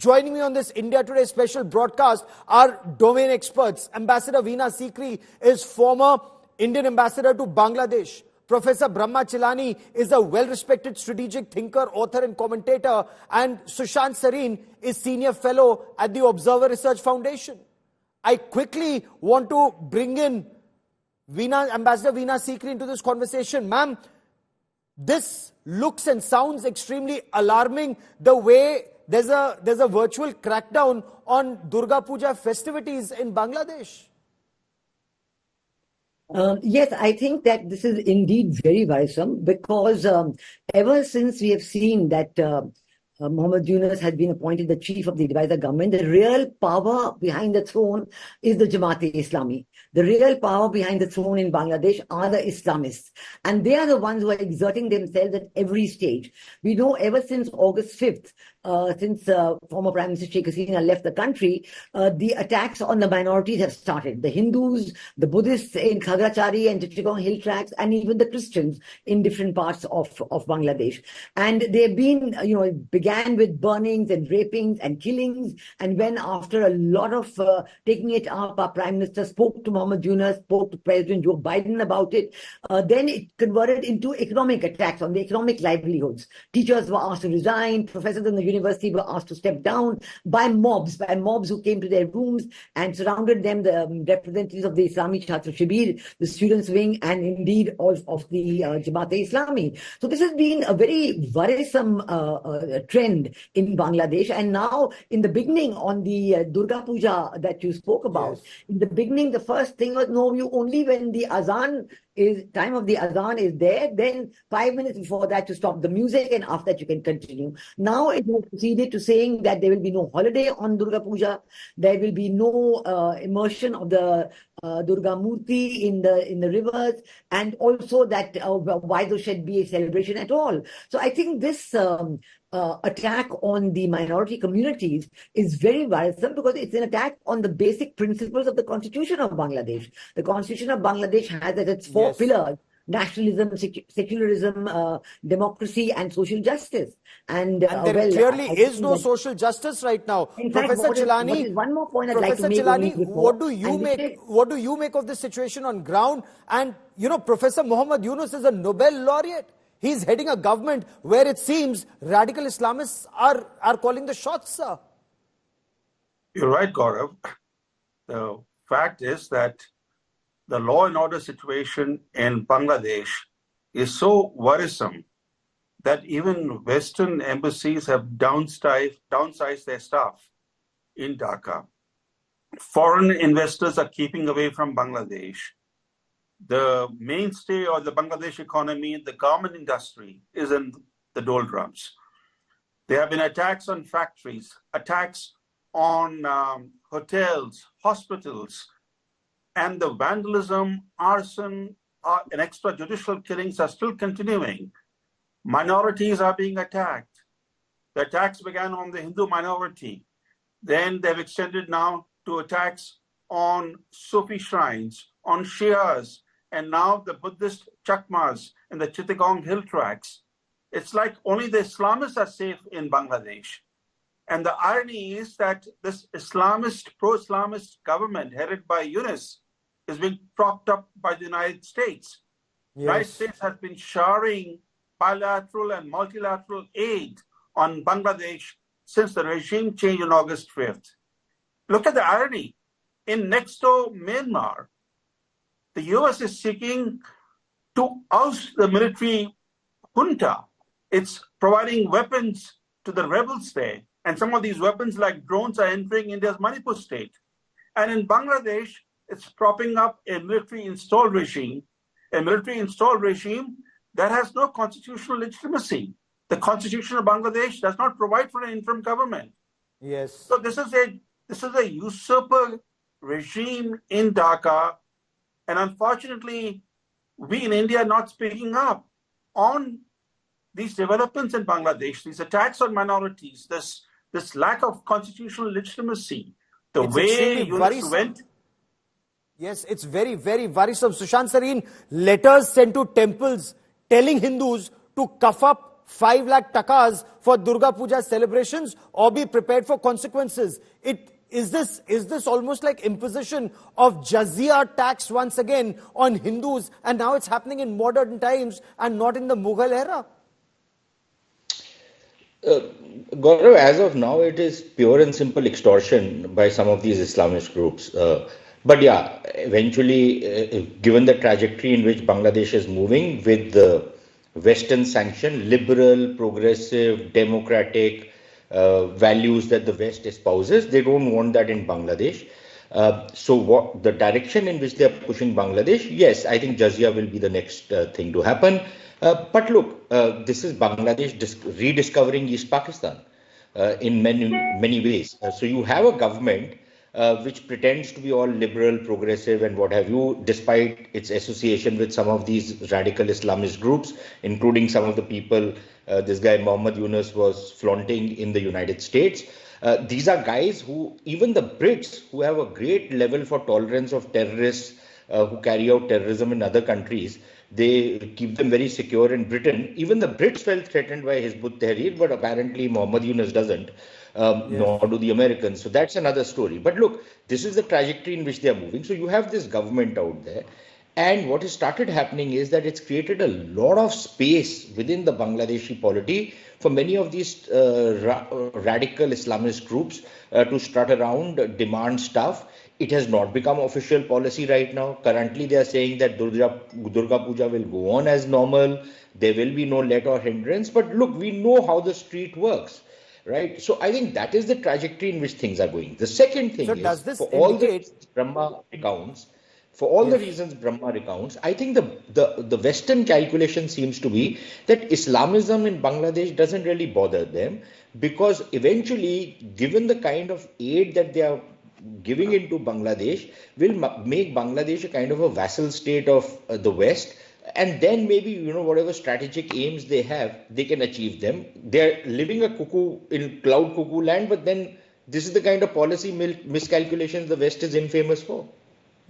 Joining me on this India Today special broadcast are domain experts. Ambassador Veena Sikri is former Indian ambassador to Bangladesh. Professor Brahma Chilani is a well-respected strategic thinker, author and commentator. And Sushant Sareen is senior fellow at the Observer Research Foundation. I quickly want to bring in Ambassador Veena Sikri into this conversation. Ma'am, this looks and sounds extremely alarming, the way there's a virtual crackdown on Durga Puja festivities in Bangladesh. Yes, I think that this is indeed very worrisome because ever since we have seen that Muhammad Yunus has been appointed the chief of the advisor government, the real power behind the throne is the Jamaat-e-Islami. The real power behind the throne in Bangladesh are the Islamists. And they are the ones who are exerting themselves at every stage. We know ever since August 5th, since former Prime Minister Sheikh Hasina left the country, the attacks on the minorities have started. The Hindus, the Buddhists in Khagrachari and Chittagong hill tracts, and even the Christians in different parts of Bangladesh. And they've been, it began with burnings and rapings and killings. And when after a lot of taking it up, our Prime Minister spoke to Muhammad Yunus, spoke to President Joe Biden about it, then it converted into economic attacks on the economic livelihoods. Teachers were asked to resign, professors in the university were asked to step down by mobs who came to their rooms and surrounded them, the representatives of the Islamic Chhatra Shibir, the students' wing, and indeed of the Jamaat-e-Islami. So this has been a very worrisome trend in Bangladesh. And now, in the beginning, on the Durga Puja that you spoke about, yes, in the beginning, the first thing was, no, you only when the time of the azan is there, then 5 minutes before that to stop the music, and after that you can continue. Now it has proceeded to saying that there will be no holiday on Durga Puja, there will be no immersion of the Durga Murti in the rivers, and also that why there should be a celebration at all. So I think this attack on the minority communities is very worrisome because it's an attack on the basic principles of the Constitution of Bangladesh. The Constitution of Bangladesh has as its four pillars: nationalism, secularism, democracy, and social justice. And there clearly is no social justice right now. In Professor fact, Chilani, one more point I'd Professor like to make. Chilani, what do you make of the situation on ground? And Professor Muhammad Yunus is a Nobel laureate. He's heading a government where it seems radical Islamists are calling the shots, sir. You're right, Gaurav. The fact is that the law and order situation in Bangladesh is so worrisome that even Western embassies have downsized their staff in Dhaka. Foreign investors are keeping away from Bangladesh. The mainstay of the Bangladesh economy, the garment industry, is in the doldrums. There have been attacks on factories, attacks on hotels, hospitals, and the vandalism, arson, and extrajudicial killings are still continuing. Minorities are being attacked. The attacks began on the Hindu minority. Then they've extended now to attacks on Sufi shrines, on Shias, and now the Buddhist chakmas in the Chittagong hill tracts. It's like only the Islamists are safe in Bangladesh. And the irony is that this Islamist, pro-Islamist government headed by Yunus is being propped up by the United States. The United States has been showering bilateral and multilateral aid on Bangladesh since the regime change on August 5th. Look at the irony. In next door Myanmar, the US is seeking to oust the military junta. It's providing weapons to the rebels there. And some of these weapons, like drones, are entering India's Manipur state. And in Bangladesh, it's propping up a military installed regime that has no constitutional legitimacy. The Constitution of Bangladesh does not provide for an interim government. Yes. So this is a usurper regime in Dhaka. And unfortunately, we in India are not speaking up on these developments in Bangladesh, these attacks on minorities, this lack of constitutional legitimacy, the way Yunus went. Yes, it's very, very worrisome. Sushant Sareen, letters sent to temples telling Hindus to cough up 5 lakh takas for Durga Puja celebrations or be prepared for consequences. Is this almost like imposition of jizya tax once again on Hindus, and now it's happening in modern times and not in the Mughal era? Gaurav, as of now, it is pure and simple extortion by some of these Islamist groups. But yeah, eventually, given the trajectory in which Bangladesh is moving with the Western sanction, liberal, progressive, democratic values that the West espouses, they don't want that in Bangladesh. So what the direction in which they are pushing Bangladesh, yes, I think jizya will be the next thing to happen. But look, this is Bangladesh rediscovering East Pakistan in many ways. So you have a government which pretends to be all liberal, progressive, and what have you, despite its association with some of these radical Islamist groups, including some of the people this guy Muhammad Yunus was flaunting in the United States. These are guys who, even the Brits, who have a great level for tolerance of terrorists who carry out terrorism in other countries, they keep them very secure in Britain. Even the Brits felt threatened by Hizb ut-Tahrir, but apparently Muhammad Yunus doesn't, nor do the Americans. So that's another story. But look, this is the trajectory in which they are moving. So you have this government out there. And what has started happening is that it's created a lot of space within the Bangladeshi polity for many of these radical Islamist groups to strut around, demand stuff. It has not become official policy right now. Currently, they are saying that Durga Puja will go on as normal. There will be no let or hindrance. But look, we know how the street works, right? So I think that is the trajectory in which things are going. The second thing does this for all indicate the Brahma accounts, for all the reasons Brahma recounts, I think the Western calculation seems to be that Islamism in Bangladesh doesn't really bother them, because eventually, given the kind of aid that they are giving into Bangladesh, will make Bangladesh a kind of a vassal state of the West. And then maybe, whatever strategic aims they have, they can achieve them. They're living in cloud cuckoo land, but then this is the kind of policy miscalculations the West is infamous for.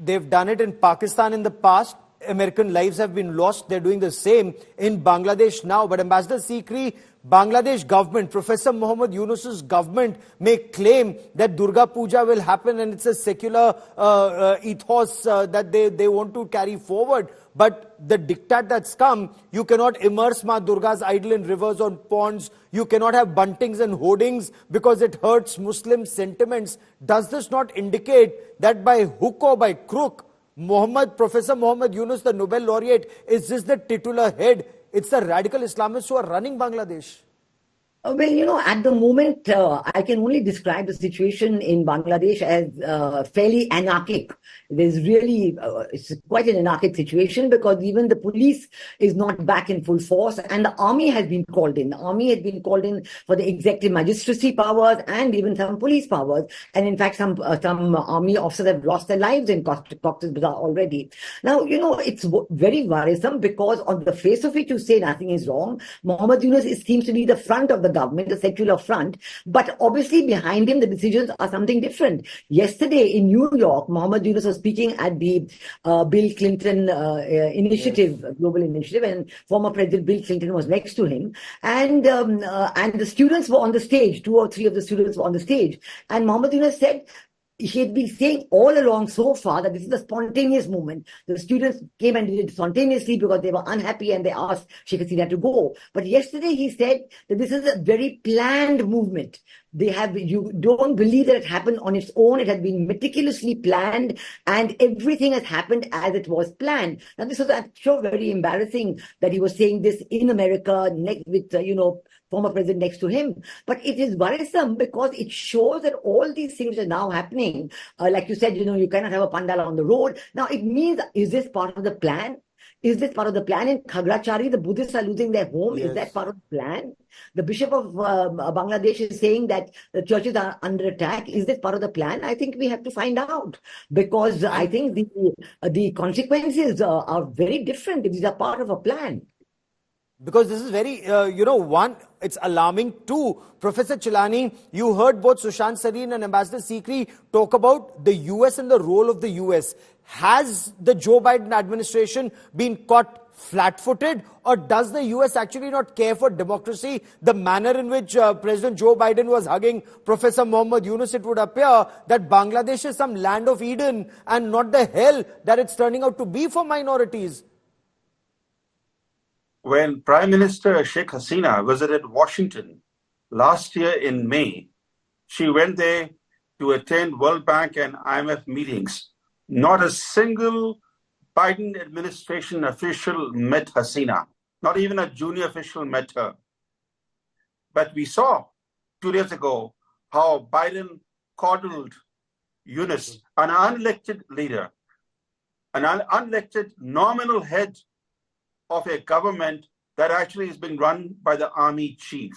They've done it in Pakistan in the past. American lives have been lost. They're doing the same in Bangladesh now. But Ambassador Sikri, Bangladesh government, Professor Muhammad Yunus's government may claim that Durga Puja will happen and it's a secular ethos that they want to carry forward. But the diktat that's come, you cannot immerse Ma Durga's idol in rivers or ponds. You cannot have buntings and hoardings because it hurts Muslim sentiments. Does this not indicate that by hook or by crook, Professor Muhammad Yunus, the Nobel laureate, is just the titular head? It's the radical Islamists who are running Bangladesh. Well, at the moment, I can only describe the situation in Bangladesh as fairly anarchic. There's really, it's quite an anarchic situation, because even the police is not back in full force, and the army has been called in. The army has been called in for the executive magistracy powers and even some police powers. And in fact, some army officers have lost their lives in Cox's Bazar already. Now, it's very worrisome, because on the face of it, you say nothing is wrong. Muhammad Yunus seems to be the front of the government, the secular front, but obviously behind him the decisions are something different. Yesterday in New York, Muhammad Yunus was speaking at the Bill Clinton initiative, global initiative, and former President Bill Clinton was next to him, and the students were on the stage. 2 or 3 of the students were on the stage, and Muhammad Yunus said he had been saying all along so far that this is a spontaneous movement. The students came and did it spontaneously because they were unhappy and they asked Sheikh Hasina to go. But yesterday he said that this is a very planned movement. You don't believe that it happened on its own. It had been meticulously planned, and everything has happened as it was planned. Now, this was, I'm sure, very embarrassing that he was saying this in America with, former president next to him. But it is worrisome because it shows that all these things are now happening. Like you said, you cannot have a pandal on the road. Now, it means, is this part of the plan? Is this part of the plan? In Khagrachari, the Buddhists are losing their home. Yes. Is that part of the plan? The Bishop of Bangladesh is saying that the churches are under attack. Is this part of the plan? I think we have to find out, because I think the consequences are very different if these are part of a plan. Because this is very, one, it's alarming. Two, Professor Chilani, you heard both Sushant Sareen and Ambassador Sikri talk about the US and the role of the US. Has the Joe Biden administration been caught flat-footed, or does the US actually not care for democracy? The manner in which President Joe Biden was hugging Professor Mohammad Yunus, it would appear that Bangladesh is some land of Eden and not the hell that it's turning out to be for minorities. When Prime Minister Sheikh Hasina visited Washington last year in May, she went there to attend World Bank and IMF meetings. Not a single Biden administration official met Hasina. Not even a junior official met her. But we saw 2 days ago how Biden coddled Yunus, an unelected leader, an unelected nominal head of a government that actually is being run by the army chief.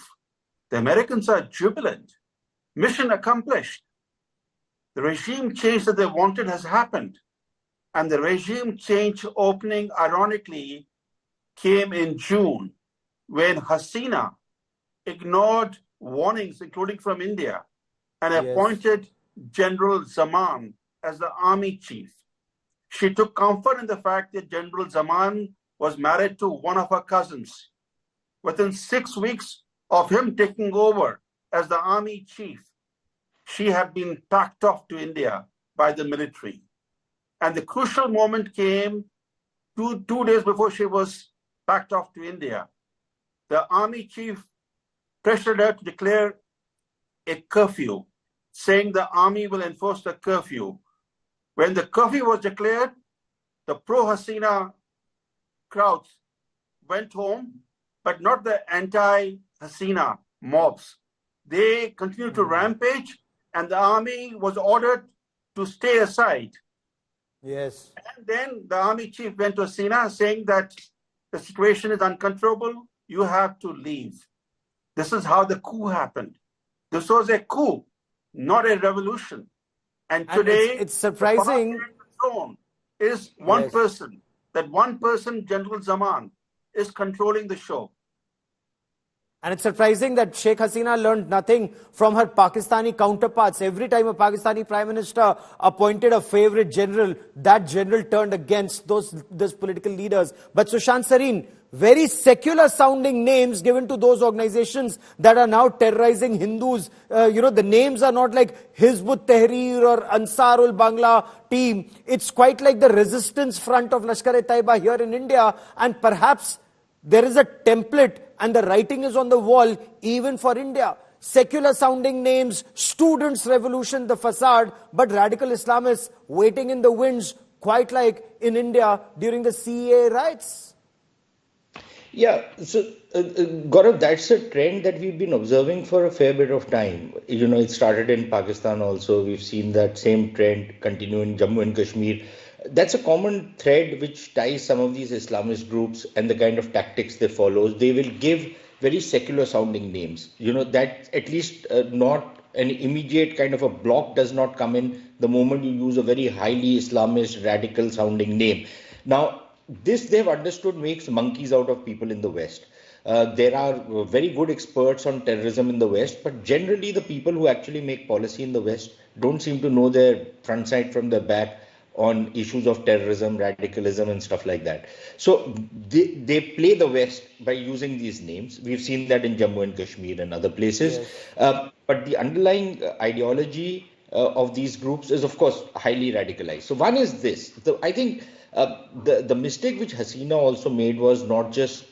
The Americans are jubilant. Mission accomplished. The regime change that they wanted has happened. And the regime change opening, ironically, came in June when Hasina ignored warnings, including from India, and appointed General Zaman as the army chief. She took comfort in the fact that General Zaman was married to one of her cousins. Within 6 weeks of him taking over as the army chief, she had been packed off to India by the military. And the crucial moment came two days before she was packed off to India. The army chief pressured her to declare a curfew, saying the army will enforce the curfew. When the curfew was declared, the pro-Hasina crowds went home, but not the anti-Hasina mobs. They continued to rampage, and the army was ordered to stay aside. Yes. And then the army chief went to Hasina saying that the situation is uncontrollable, you have to leave. This is how the coup happened. This was a coup, not a revolution. And today, it's surprising. The throne is one person. That one person, General Zaman, is controlling the show. And it's surprising that Sheikh Hasina learned nothing from her Pakistani counterparts. Every time a Pakistani Prime Minister appointed a favorite general, that general turned against those political leaders. But Sushant Sareen, very secular sounding names given to those organizations that are now terrorizing Hindus. The names are not like Hizb ut-Tahrir or Ansarul Bangla team. It's quite like the resistance front of Lashkar-e-Taiba here in India. And perhaps there is a template and the writing is on the wall even for India. Secular sounding names, students' revolution, the facade, but radical Islamists waiting in the wings, quite like in India during the CAA riots. Yeah, so Gaurav, that's a trend that we've been observing for a fair bit of time. It started in Pakistan also. We've seen that same trend continue in Jammu and Kashmir. That's a common thread which ties some of these Islamist groups and the kind of tactics they follow. They will give very secular sounding names. That at least not an immediate kind of a block does not come in the moment you use a very highly Islamist radical sounding name. Now, this they've understood makes monkeys out of people in the West. There are very good experts on terrorism in the West, but generally the people who actually make policy in the West don't seem to know their front side from their back on issues of terrorism, radicalism and stuff like that. So they play the West by using these names. We've seen that in Jammu and Kashmir and other places. But the underlying ideology of these groups is, of course, highly radicalized. So one is this. I think the mistake which Hasina also made was not just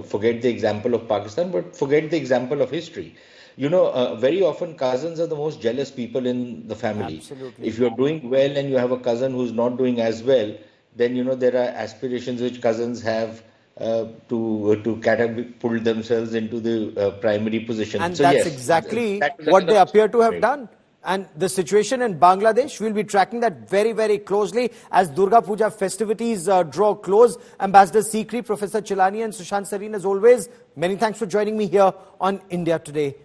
forget the example of Pakistan, but forget the example of history. Very often cousins are the most jealous people in the family. Absolutely. If you're doing well and you have a cousin who's not doing as well, then there are aspirations which cousins have to catapult themselves into the primary position. And so that's yes, exactly that what they appear to have done. And the situation in Bangladesh, we'll be tracking that very, very closely as Durga Puja festivities draw close. Ambassador Sikri, Professor Chilani and Sushant Sareen, as always, many thanks for joining me here on India Today.